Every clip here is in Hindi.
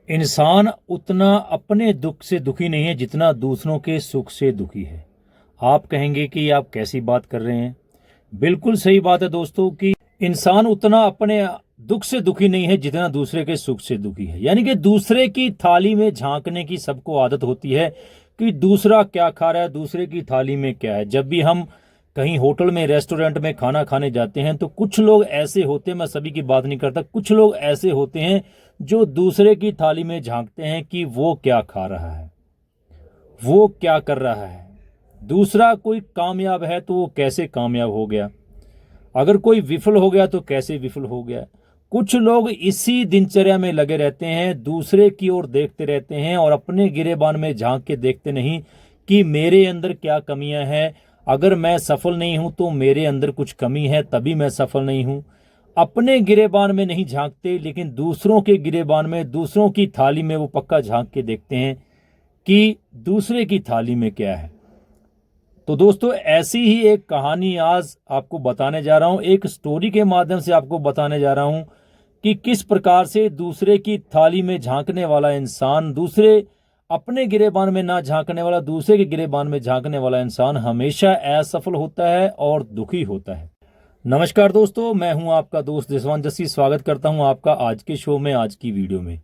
इंसान उतना अपने दुख से दुखी नहीं है जितना दूसरों के सुख से दुखी है। आप कहेंगे कि आप कैसी बात कर रहे हैं। बिल्कुल सही बात है दोस्तों कि इंसान उतना अपने दुख से दुखी नहीं है जितना दूसरे के सुख से दुखी है। यानी कि दूसरे की थाली में झांकने की सबको आदत होती है कि दूसरा क्या खा रहा है, दूसरे की थाली में क्या है। जब भी हम कहीं होटल में, रेस्टोरेंट में खाना खाने जाते हैं तो कुछ लोग ऐसे होते हैं, मैं सभी की बात नहीं करता, कुछ लोग ऐसे होते हैं जो दूसरे की थाली में झांकते हैं कि वो क्या खा रहा है, वो क्या कर रहा है। दूसरा कोई कामयाब है तो वो कैसे कामयाब हो गया, अगर कोई विफल हो गया तो कैसे विफल हो गया। कुछ लोग इसी दिनचर्या में लगे रहते हैं, दूसरे की ओर देखते रहते हैं और अपने गिरेबान में झांक के देखते नहीं कि मेरे अंदर क्या कमियां हैं। अगर मैं सफल नहीं हूं तो मेरे अंदर कुछ कमी है, तभी मैं सफल नहीं हूं। अपने गिरेबान में नहीं झांकते, लेकिन दूसरों के गिरेबान में, दूसरों की थाली में वो पक्का झांक के देखते हैं कि दूसरे की थाली में क्या है। तो दोस्तों, ऐसी ही एक कहानी आज आपको बताने जा रहा हूं, एक स्टोरी के माध्यम से आपको बताने जा रहा हूं कि किस प्रकार से दूसरे की थाली में झांकने वाला इंसान, दूसरे अपने गिरेबान में ना झांकने वाला, दूसरे के गिरेबान में झांकने वाला इंसान हमेशा असफल होता है और दुखी होता है। नमस्कार दोस्तों, मैं हूं आपका दोस्त जसवंत जस्सी। स्वागत करता हूं आपका आज के शो में, आज की वीडियो में।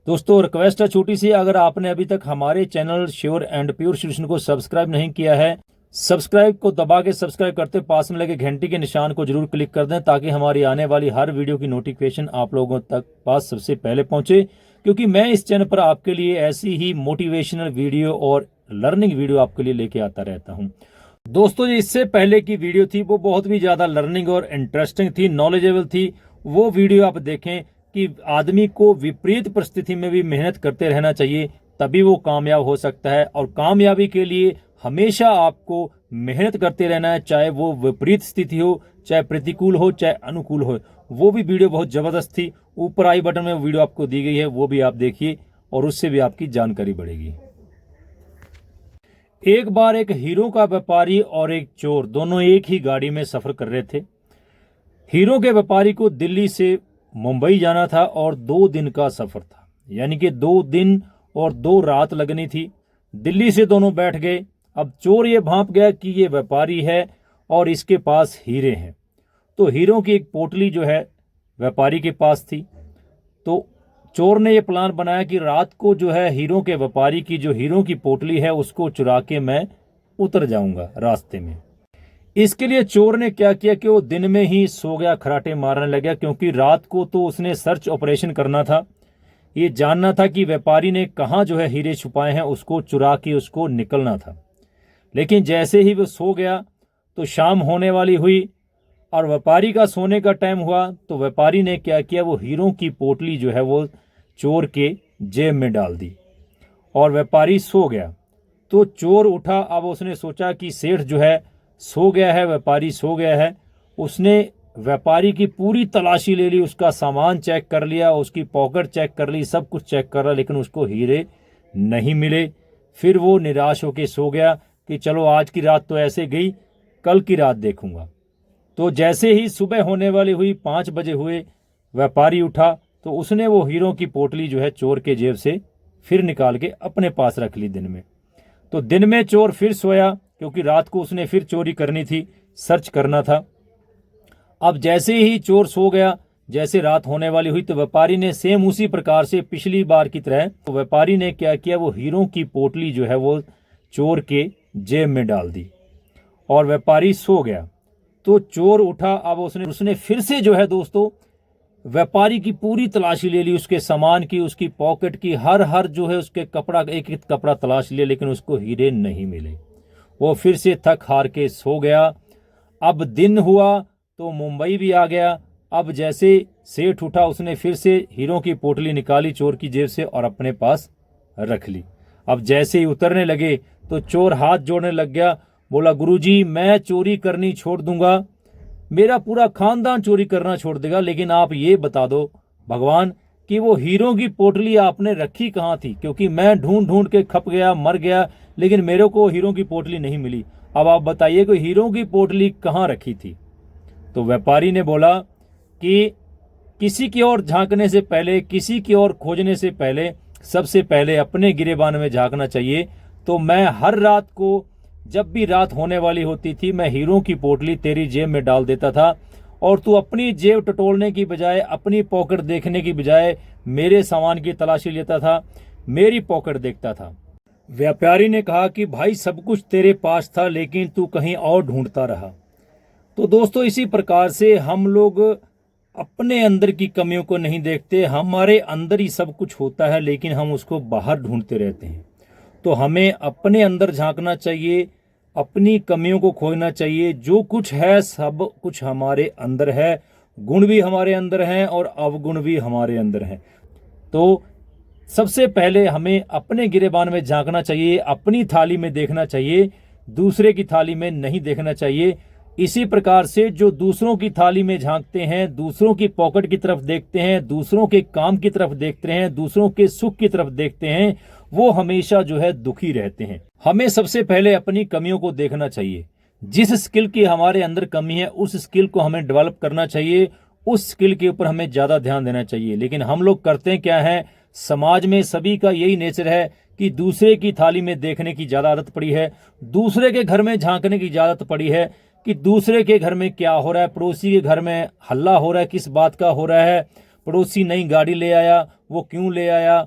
दोस्तों, रिक्वेस्ट है छोटी सी, अगर आपने अभी तक हमारे channel sure and pure solution को सब्सक्राइब नहीं किया है, सब्सक्राइब को दबा के सब्सक्राइब करते पास में लगे घंटी के निशान को जरूर क्लिक कर दें, ताकि हमारी आने वाली हर वीडियो की नोटिफिकेशन आप लोगों तक पास सबसे पहले पहुंचे। क्योंकि मैं इस चैनल पर आपके लिए ऐसी ही मोटिवेशनल वीडियो और लर्निंग वीडियो आपके लिए लेके आता रहता हूं। दोस्तों, इससे पहले की वीडियो थी वो बहुत भी ज्यादा लर्निंग और इंटरेस्टिंग थी, नॉलेजेबल थी। वो वीडियो आप देखें कि आदमी को विपरीत परिस्थिति में भी मेहनत करते रहना चाहिए, तभी वो कामयाब हो सकता है। और कामयाबी के लिए हमेशा आपको मेहनत करते रहना है, चाहे वो विपरीत स्थिति हो, चाहे प्रतिकूल हो, चाहे अनुकूल हो। वो भी वीडियो बहुत जबरदस्त थी, ऊपर आई बटन में वीडियो आपको दी गई है, वो भी आप देखिए और उससे भी आपकी जानकारी बढ़ेगी। एक बार एक हीरो का व्यापारी और एक चोर दोनों एक ही गाड़ी में सफर कर रहे थे। हीरो के व्यापारी को दिल्ली से मुंबई जाना था और 2 दिन का सफर था, यानी कि 2 दिन और 2 रात लगनी थी। दिल्ली से दोनों बैठ गए। अब चोर ये भांप गया कि ये व्यापारी है और इसके पास हीरे हैं। तो हीरो की एक पोटली जो है व्यापारी के पास थी। तो चोर ने ये प्लान बनाया कि रात को जो है हीरो के व्यापारी की जो हीरो की पोटली है उसको चुरा के मैं उतर जाऊंगा रास्ते में। इसके लिए चोर ने क्या किया कि वो दिन में ही सो गया, खराटे मारने लग गया, क्योंकि रात को तो उसने सर्च ऑपरेशन करना था। ये जानना था कि व्यापारी ने कहाँ जो है हीरे छुपाए हैं, उसको चुरा के उसको निकलना था। लेकिन जैसे ही वो सो गया तो शाम होने वाली हुई और व्यापारी का सोने का टाइम हुआ। तो व्यापारी ने क्या किया, वो हीरो की पोटली जो है वो चोर के जेब में डाल दी और व्यापारी सो गया। तो चोर उठा। अब उसने सोचा कि सेठ जो है सो गया है, व्यापारी सो गया है। उसने व्यापारी की पूरी तलाशी ले ली, उसका सामान चेक कर लिया, उसकी पॉकेट चेक कर ली, सब कुछ चेक कर रहा, लेकिन उसको हीरे नहीं मिले। फिर वो निराश होकर सो गया कि चलो आज की रात तो ऐसे गई, कल की रात देखूंगा। तो जैसे ही सुबह होने वाली हुई, 5 बजे हुए, व्यापारी उठा तो उसने वो हीरो की पोटली जो है चोर के जेब से फिर निकाल के अपने पास रख ली दिन में। तो दिन में चोर फिर सोया, क्योंकि रात को उसने फिर चोरी करनी थी, सर्च करना था। अब जैसे ही चोर सो गया, जैसे रात होने वाली हुई, तो व्यापारी ने सेम उसी प्रकार से पिछली बार की तरह, तो व्यापारी ने क्या किया, वो हीरो की पोटली जो है वो चोर के जेब में डाल दी और व्यापारी सो गया। तो चोर उठा। अब उसने फिर से जो है दोस्तों व्यापारी की पूरी तलाशी ले ली, उसके सामान की, उसकी पॉकेट की, हर जो है उसके कपड़ा, एक एक कपड़ा तलाश लिया, लेकिन उसको हीरे नहीं मिले। वो फिर से थक हार के सो गया। अब दिन हुआ तो मुंबई भी आ गया। अब जैसे सेठ उठा, उसने फिर से हीरो की पोटली निकाली चोर की जेब से और अपने पास रख ली। अब जैसे ही उतरने लगे तो चोर हाथ जोड़ने लग गया, बोला, गुरुजी मैं चोरी करनी छोड़ दूंगा, मेरा पूरा खानदान चोरी करना छोड़ देगा, लेकिन आप ये बता दो भगवान कि वो हीरो की पोटली आपने रखी कहाँ थी, क्योंकि मैं ढूंढ ढूंढ के खप गया, मर गया, लेकिन मेरे को हीरो की पोटली नहीं मिली। अब आप बताइए कि हीरो की पोटली कहाँ रखी थी। तो व्यापारी ने बोला कि किसी की ओर झांकने से पहले, किसी की ओर खोजने से पहले सबसे पहले अपने गिरेबान में झांकना चाहिए। तो मैं हर रात को, जब भी रात होने वाली होती थी, मैं हीरो की पोटली तेरी जेब में डाल देता था और तू अपनी जेब टटोलने की बजाय, अपनी पॉकेट देखने की बजाय मेरे सामान की तलाशी लेता था, मेरी पॉकेट देखता था। व्यापारी ने कहा कि भाई सब कुछ तेरे पास था लेकिन तू कहीं और ढूंढता रहा। तो दोस्तों इसी प्रकार से हम लोग अपने अंदर की कमियों को नहीं देखते, हमारे अंदर ही सब कुछ होता है लेकिन हम उसको बाहर ढूंढते रहते हैं। तो हमें अपने अंदर झांकना चाहिए, अपनी कमियों को खोजना चाहिए। जो कुछ है सब कुछ हमारे अंदर है, गुण भी हमारे अंदर हैं और अवगुण भी हमारे अंदर हैं। तो सबसे पहले हमें अपने गिरेबान में झांकना चाहिए, अपनी थाली में देखना चाहिए, दूसरे की थाली में नहीं देखना चाहिए। इसी प्रकार से जो दूसरों की थाली में झांकते हैं, दूसरों की पॉकेट की तरफ देखते हैं, दूसरों के काम की तरफ देखते हैं, दूसरों के सुख की तरफ देखते हैं, वो हमेशा जो है दुखी रहते हैं। हमें सबसे पहले अपनी कमियों को देखना चाहिए। जिस स्किल की हमारे अंदर कमी है उस स्किल को हमें डेवलप करना चाहिए, उस स्किल के ऊपर हमें ज्यादा ध्यान देना चाहिए। लेकिन हम लोग करते क्या है, समाज में सभी का यही नेचर है कि दूसरे की थाली में देखने की ज्यादा आदत पड़ी है, दूसरे के घर में झांकने की आदत पड़ी है कि दूसरे के घर में क्या हो रहा है, पड़ोसी के घर में हल्ला हो रहा है, किस बात का हो रहा है, पड़ोसी नई गाड़ी ले आया, वो क्यों ले आया,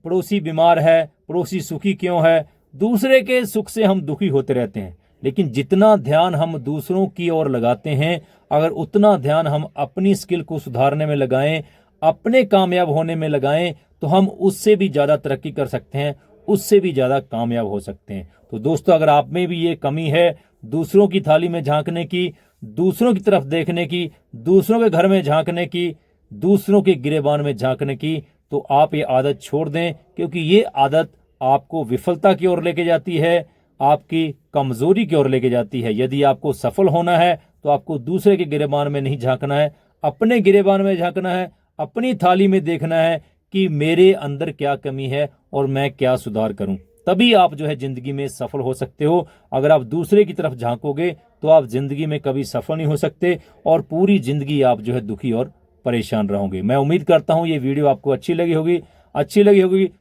पड़ोसी बीमार है, पड़ोसी सुखी क्यों है। दूसरे के सुख से हम दुखी होते रहते हैं। लेकिन जितना ध्यान हम दूसरों की ओर लगाते हैं, अगर उतना ध्यान हम अपनी स्किल को सुधारने में लगाएं, अपने कामयाब होने में लगाएं, तो हम उससे भी ज्यादा तरक्की कर सकते हैं, उससे भी ज्यादा कामयाब हो सकते हैं। तो दोस्तों अगर आप में भी ये कमी है, दूसरों की थाली में झांकने की, दूसरों की तरफ देखने की, दूसरों के घर में झांकने की, दूसरों के गिरेबान में झांकने की, तो आप ये आदत छोड़ दें, क्योंकि ये आदत आपको विफलता की ओर लेके जाती है, आपकी कमजोरी की ओर लेके जाती है। यदि आपको सफल होना है तो आपको दूसरे के गिरेबान में नहीं झांकना है, अपने गिरेबान में झांकना है, अपनी थाली में देखना है कि मेरे अंदर क्या कमी है और मैं क्या सुधार करूं। तभी आप जो है जिंदगी में सफल हो सकते हो। अगर आप दूसरे की तरफ झांकोगे तो आप जिंदगी में कभी सफल नहीं हो सकते और पूरी जिंदगी आप जो है दुखी और परेशान रहोगे। मैं उम्मीद करता हूं ये वीडियो आपको अच्छी लगी होगी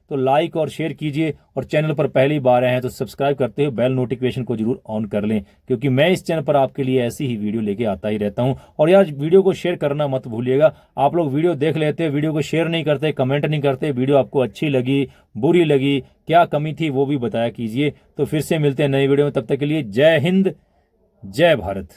तो लाइक और शेयर कीजिए, और चैनल पर पहली बार आए हैं तो सब्सक्राइब करते हुए बेल नोटिफिकेशन को जरूर ऑन कर लें, क्योंकि मैं इस चैनल पर आपके लिए ऐसी ही वीडियो लेके आता ही रहता हूं। और यार वीडियो को शेयर करना मत भूलिएगा। आप लोग वीडियो देख लेते, वीडियो को शेयर नहीं करते, कमेंट नहीं करते, वीडियो आपको अच्छी लगी, बुरी लगी, क्या कमी थी वो भी बताया कीजिए। तो फिर से मिलते हैं नई वीडियो में, तब तक के लिए जय हिंद, जय भारत।